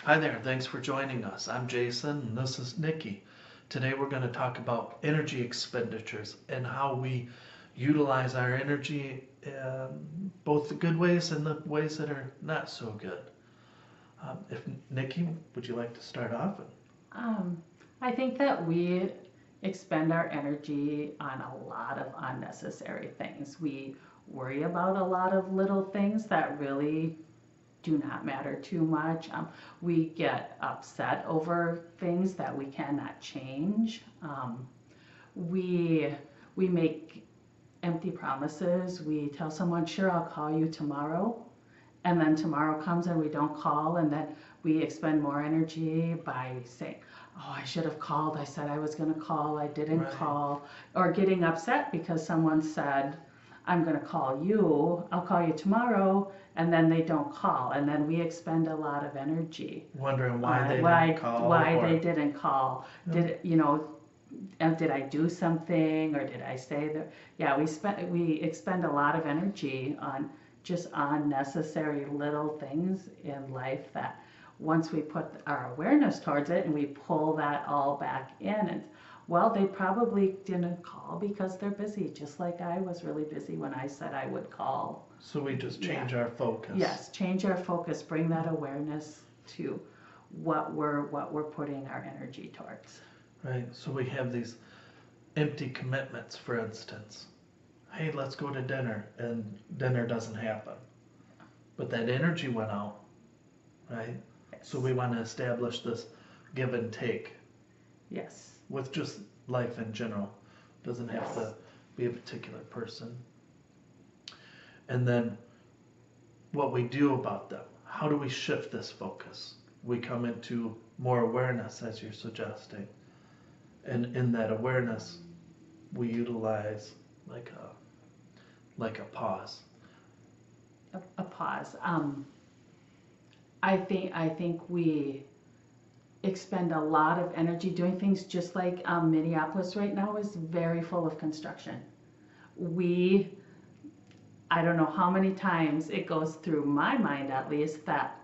Hi there, thanks for joining us. I'm Jason and this is Nikki. Today we're going to talk about energy expenditures and how we utilize our energy in both the good ways and the ways that are not so good. If Nikki, would you like to start off? Um, I think that we expend our energy on a lot of unnecessary things. We worry about a lot of little things that really do not matter too much. We get upset over things that we cannot change. We we make empty promises. We tell someone, "Sure, I'll call you tomorrow," and then tomorrow comes and we don't call, and then we expend more energy by saying, "Oh, I should have called. I said I was going to call. I didn't Right. call," or getting upset because someone said, "I'm going to call you. I'll call you tomorrow," and then they don't call, and then we expend a lot of energy Wondering why they why didn't call why or they didn't call. Did did I do something or did I say that? Yeah, we expend a lot of energy on just unnecessary little things in life that once we put our awareness towards it and we pull that all back in, and well, they probably didn't call because they're busy, just like I was really busy when I said I would call. so we just Yeah. change our focus. Yes, change our focus, bring that awareness to what we're putting our energy towards. Right. So we have these empty commitments, for instance. Hey, let's go to dinner, and dinner doesn't happen. But that energy went out, right? So we want to establish this give and take Yes. with just life in general. Doesn't have to be a particular person. And then what we do about them. How do we shift this focus? We come into more awareness, as you're suggesting. And in that awareness, we utilize like a pause. A pause. I think we expend a lot of energy doing things, just like Minneapolis right now is very full of construction. We I don't know how many times it goes through my mind, at least, that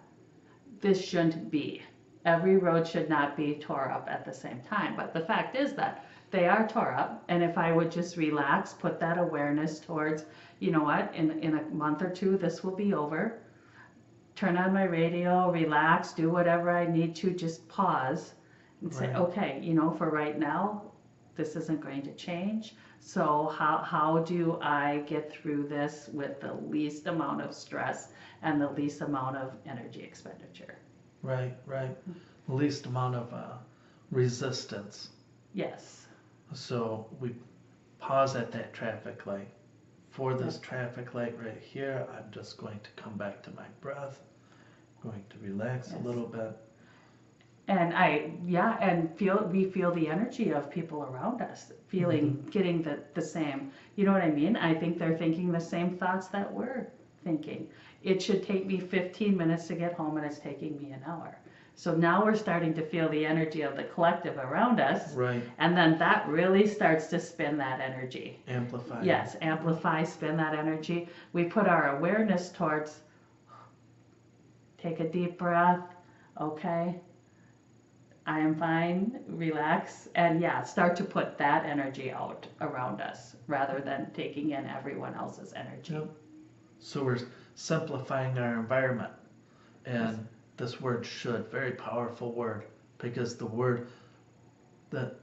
this shouldn't be. Every road should not be tore up at the same time. But the fact is that they are tore up. And if I would just relax, put that awareness towards, you know what, in a month or two, this will be over. Turn on my radio, relax, do whatever I need to, just pause and say, Right. okay, for right now, this isn't going to change. So how do I get through this with the least amount of stress and the least amount of energy expenditure? Right, right. Least amount of resistance. Yes. So we pause at that traffic light. For this traffic light right here, I'm just going to come back to my breath, going to relax a little bit. And we feel the energy of people around us, getting the same, you know what I mean? I think they're thinking the same thoughts that we're thinking. It should take me 15 minutes to get home and it's taking me an hour. So now we're starting to feel the energy of the collective around us. Right. And then that really starts to spin that energy. Amplify. Yes, amplify, spin that energy. We put our awareness towards, take a deep breath, okay? I am fine, relax, and start to put that energy out around us rather than taking in everyone else's energy. Yep. So we're simplifying our environment. And this word should, very powerful word, because the word that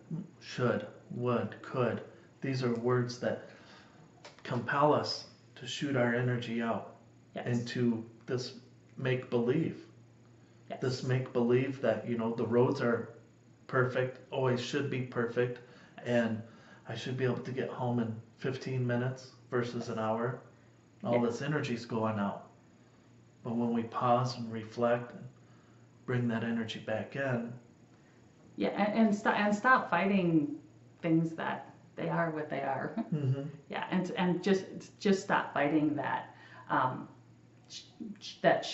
should, would, could, these are words that compel us to shoot our energy out into this make believe. Yes. This make believe that, the roads are perfect, always should be perfect, and I should be able to get home in 15 minutes versus an hour. All this energy's going out. But when we pause and reflect and bring that energy back in. Yeah, and stop fighting things that they are what they are. Mm-hmm. Yeah, and just stop fighting that. That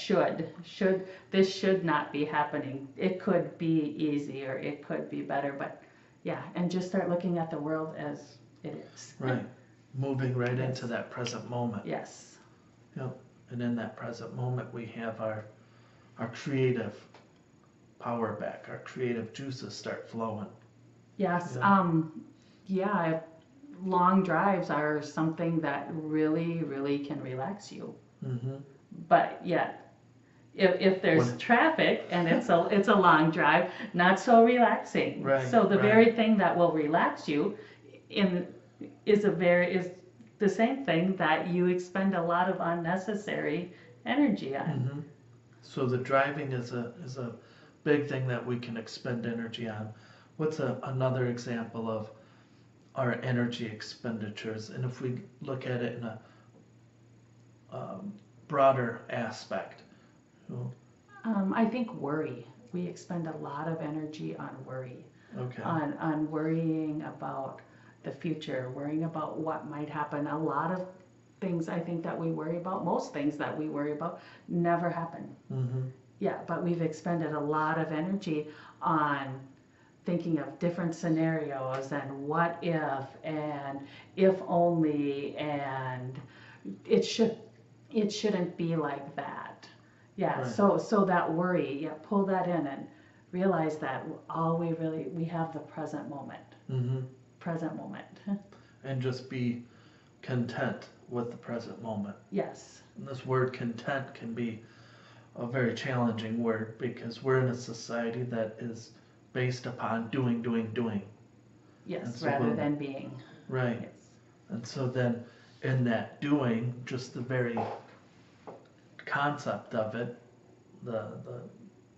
this should not be happening. It could be easier, it could be better, but and just start looking at the world as it is. Right. Moving right into that present moment. Yes. Yep. And in that present moment we have our creative power back. Our creative juices start flowing. Yes. Yeah. Yeah. Long drives are something that really, really can relax you. Mm-hmm. But yet, if there's When, traffic and it's a long drive, not so relaxing. right, So the right. very thing that will relax you in is the same thing that you expend a lot of unnecessary energy on. Mm-hmm. So the driving is a big thing that we can expend energy on. What's another example of our energy expenditures? And if we look at it in a broader aspect, well, I think worry. We expend a lot of energy on worry, okay, on worrying about the future, worrying about what might happen. A lot of things I think that we worry about, most things that we worry about, never happen. mm-hmm. Yeah, but we've expended a lot of energy on thinking of different scenarios and what if only, and it shouldn't be like that. Yeah, Right. so that worry, yeah, pull that in and realize that we have the present moment. Mm-hmm. Present moment. And just be content with the present moment. Yes. And this word content can be a very challenging word because we're in a society that is based upon doing, doing, doing. Yes, so rather than being. Right. Yes. And so then in that doing, just the very concept of it, the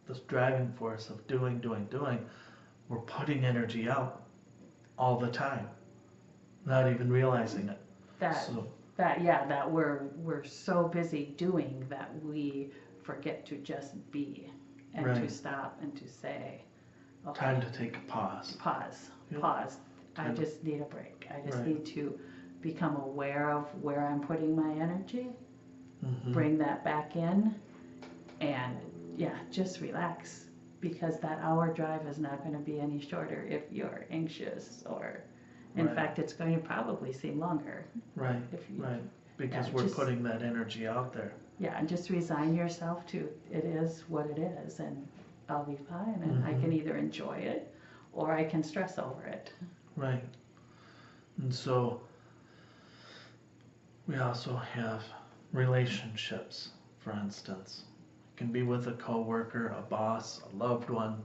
this driving force of doing, doing, doing, we're putting energy out all the time, not even realizing it. That So that we're so busy doing that we forget to just be and right. to stop and to say, okay, Time to take a pause. Pause. Yep. Pause. I Time. just need a break. I just Right. need to become aware of where I'm putting my energy, Mm-hmm. bring that back in, and yeah, just relax. Because that hour drive is not going to be any shorter if you're anxious, or in Right. fact, it's going to probably seem longer. Right. If you, Right. Because yeah, we're just, putting that energy out there. Yeah, and just resign yourself to it is what it is, and I'll be fine, and Mm-hmm. I can either enjoy it or I can stress over it. Right. And so we also have relationships, for instance. It can be with a coworker, a boss, a loved one,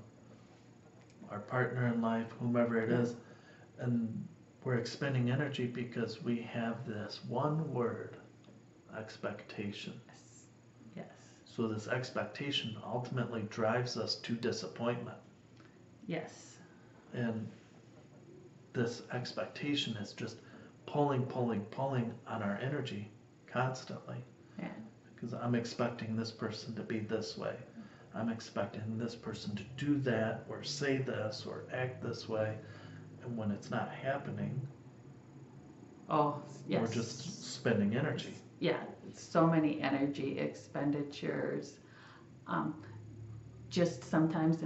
our partner in life, whomever it is. And we're expending energy because we have this one word, expectation. Yes. Yes. So this expectation ultimately drives us to disappointment. Yes. And this expectation is just pulling on our energy constantly. Yeah. Because I'm expecting this person to be this way. I'm expecting this person to do that or say this or act this way. And when it's not happening, Oh, yes. we're just spending energy. Yeah, so many energy expenditures. Just sometimes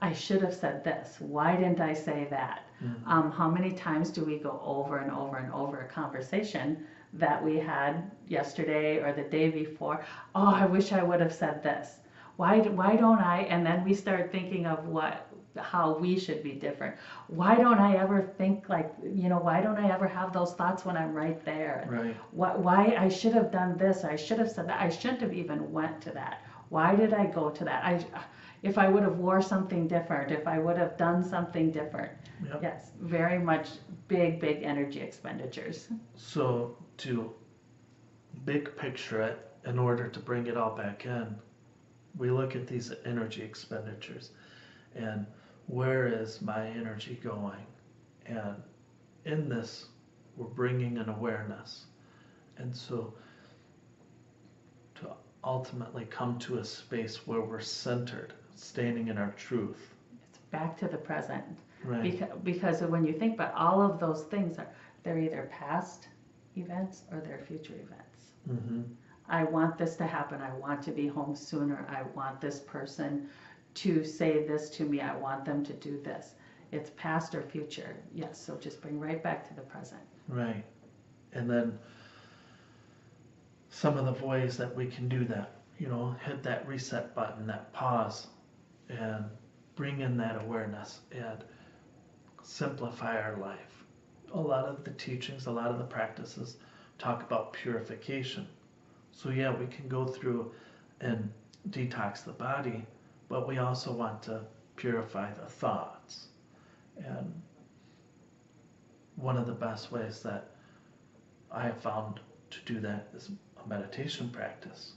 I should have said this. Why didn't I say that? Mm-hmm. How many times do we go over and over and over a conversation that we had yesterday or the day before? Oh, I wish I would have said this. Why don't I? And then we start thinking of how we should be different. Why don't I ever think like, why don't I ever have those thoughts when I'm right there? Right. Why I should have done this, I should have said that, I shouldn't have even went to that. Why did I go to that? If I would have wore something different, if I would have done something different. Yep. Yes, very much big energy expenditures. So to big picture it, in order to bring it all back in, we look at these energy expenditures and where is my energy going? And in this, we're bringing an awareness. And so to ultimately come to a space where we're centered, standing in our truth. It's back to the present. Right. Because when you think about all of those things, they're either past events or they're future events. Mm-hmm. I want this to happen. I want to be home sooner. I want this person to say this to me. I want them to do this. It's past or future. Yes, so just bring right back to the present. Right. And then some of the ways that we can do that, hit that reset button, that pause, and bring in that awareness and simplify our life. A lot of the teachings, a lot of the practices talk about purification. So yeah, we can go through and detox the body, but we also want to purify the thoughts. And one of the best ways that I have found to do that is a meditation practice,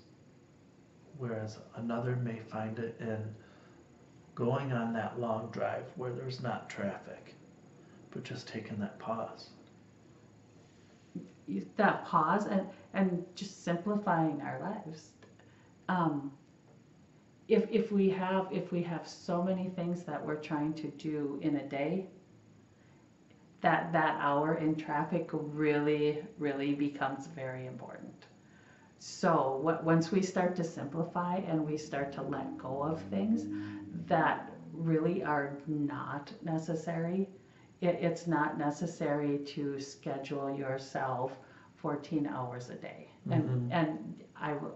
whereas another may find it in going on that long drive where there's not traffic, but just taking that pause. That pause and just simplifying our lives. If we have so many things that we're trying to do in a day, that hour in traffic really becomes very important. So once we start to simplify and we start to let go of things that really are not necessary, it's not necessary to schedule yourself 14 hours a day. And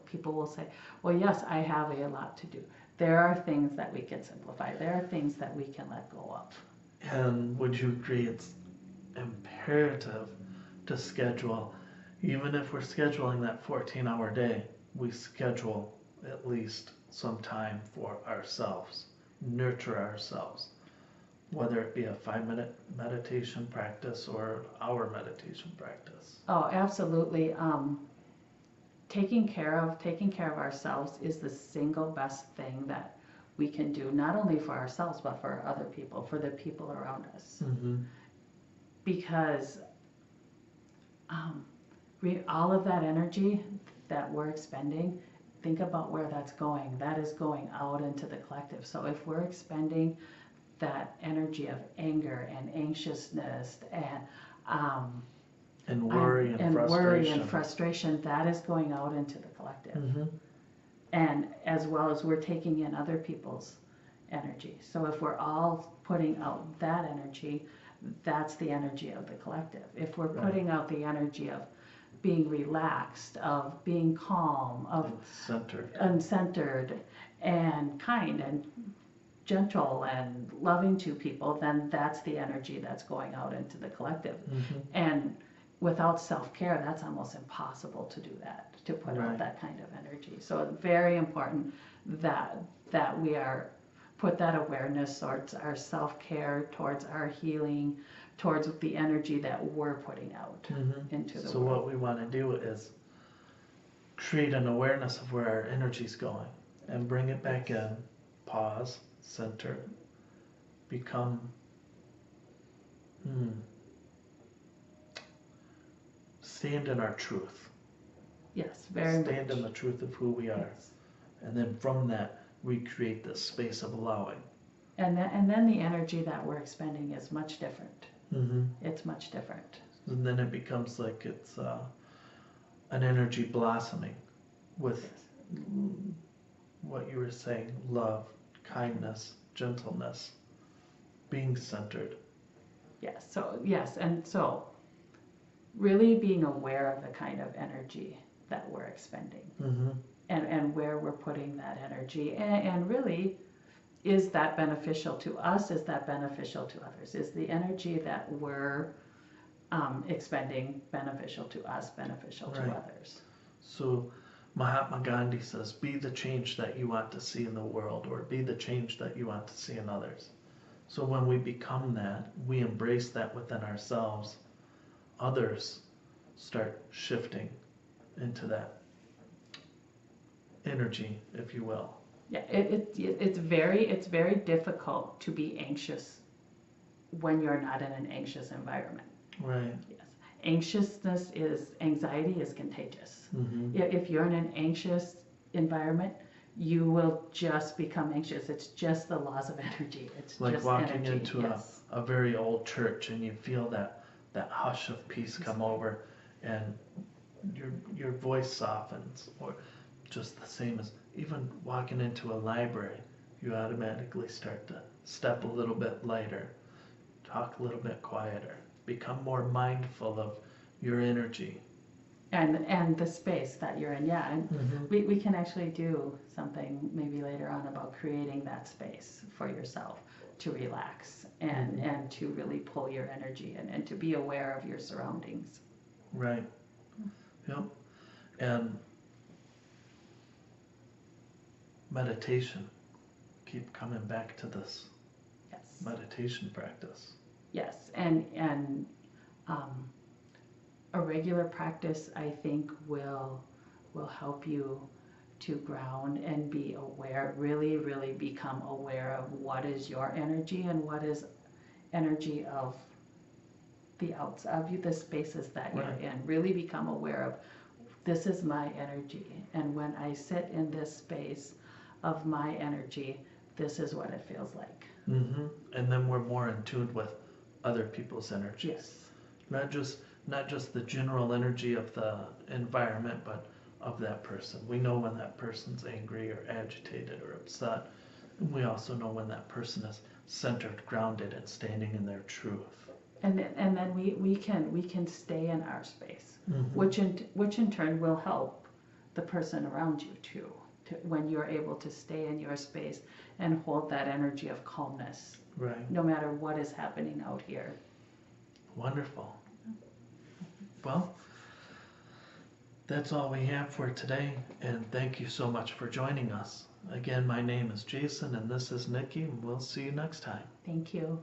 people will say, well, yes, I have a lot to do. There are things that we can simplify. There are things that we can let go of. And would you agree it's imperative to schedule, even if we're scheduling that 14-hour day, we schedule at least some time for ourselves, nurture ourselves, whether it be a 5-minute meditation practice or hour meditation practice. Oh, absolutely. Taking care of ourselves is the single best thing that we can do, not only for ourselves, but for other people, for the people around us. Because all of that energy that we're expending, think about where that's going. That is going out into the collective. So if we're expending that energy of anger and anxiousness and worry and frustration, that is going out into the collective. And as well as we're taking in other people's energy. So if we're all putting out that energy, that's the energy of the collective. If we're putting out the energy of being relaxed, of being calm, of uncentered and kind and gentle and loving to people, then that's the energy that's going out into the collective. And without self-care, that's almost impossible to do that, to put out that kind of energy. So it's very important that we put that awareness towards our self-care, towards our healing, towards the energy that we're putting out into the world. So what we want to do is create an awareness of where our energy's going and bring it back in, pause, center, become stand in our truth. Yes, very much. Stand in the truth of who we are. Yes. And then from that, we create this space of allowing. And then the energy that we're expending is much different. It's much different. And then it becomes like it's an energy blossoming with what you were saying, love, kindness, gentleness, being centered. Yes, so really being aware of the kind of energy that we're expending and where we're putting that energy, and really, is that beneficial to us? Is that beneficial to others? Is the energy that we're expending beneficial to us, beneficial to others? So Mahatma Gandhi says, be the change that you want to see in the world, or be the change that you want to see in others. So when we become that, we embrace that within ourselves, others start shifting into that energy, if you will. Yeah, it's very difficult to be anxious when you're not in an anxious environment. Right. Yes. Anxiety is contagious. If you're in an anxious environment, you will just become anxious. It's just the laws of energy. It's like just walking energy. into a very old church and you feel that hush of peace come over and your voice softens, or just the same as even walking into a library, you automatically start to step a little bit lighter, talk a little bit quieter, become more mindful of your energy. and the space that you're in. Yeah, and Mm-hmm. we can actually do something maybe later on about creating that space for yourself to relax and to really pull your energy in and to be aware of your surroundings. Right. Yep. And meditation. Keep coming back to this Yes. meditation practice. Yes, and um, a regular practice I think will help you to ground and be aware, really, really become aware of what is your energy and what is energy of the outs of you, the spaces that you're Right. in. Really become aware of this is my energy, and when I sit in this space of my energy, this is what it feels like. Mm-hmm. And then we're more in tune with other people's energies. Yes. Not just the general energy of the environment, but of that person. We know when that person's angry or agitated or upset. And we also know when that person is centered, grounded, and standing in their truth. And then we can stay in our space, Mm-hmm. which in turn will help the person around you too. When you're able to stay in your space and hold that energy of calmness, Right. no matter what is happening out here. Wonderful. Well, that's all we have for today, and thank you so much for joining us. Again, my name is Jason, and this is Nikki, and we'll see you next time. Thank you.